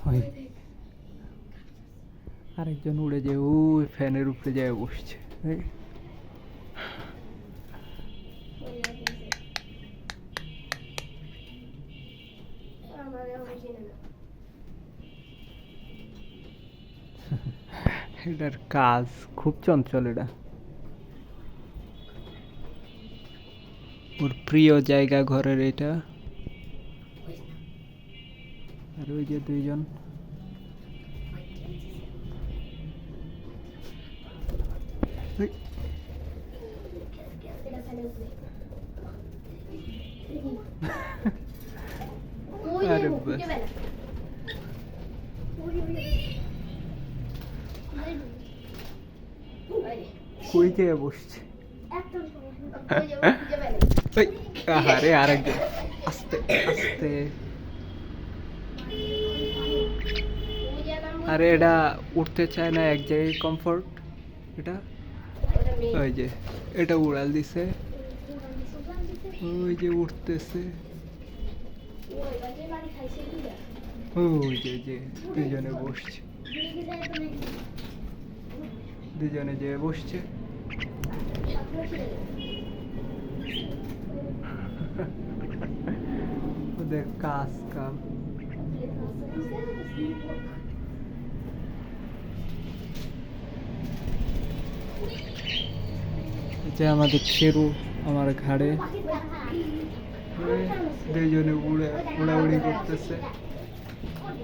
ওই আরেকজন উড়ে যে ওই ফ্যানের উপরে যায় বসছে। এই এটার কাজ খুব চঞ্চল। এটা ওর প্রিয় জায়গা ঘরের এটা। আর ওই যে দুইজন এই, আরে বাস কই যে বসছে। ওই, আহারে আরেকজন আস্তে আস্তে। আরে এটা উঠতে চায় না এক জায়গায় কমফোর্ট। এটা ওই যে এটা উড়াল দিছে, ওই যে উঠতেছে। ওই যে দুজনে বসছে, দুজনে যে বসছে। ওদের কাজ কাম। যে আমাদের শেরু আমার ঘাড়ে দুইজনে উড়াউড়ি করতেছে।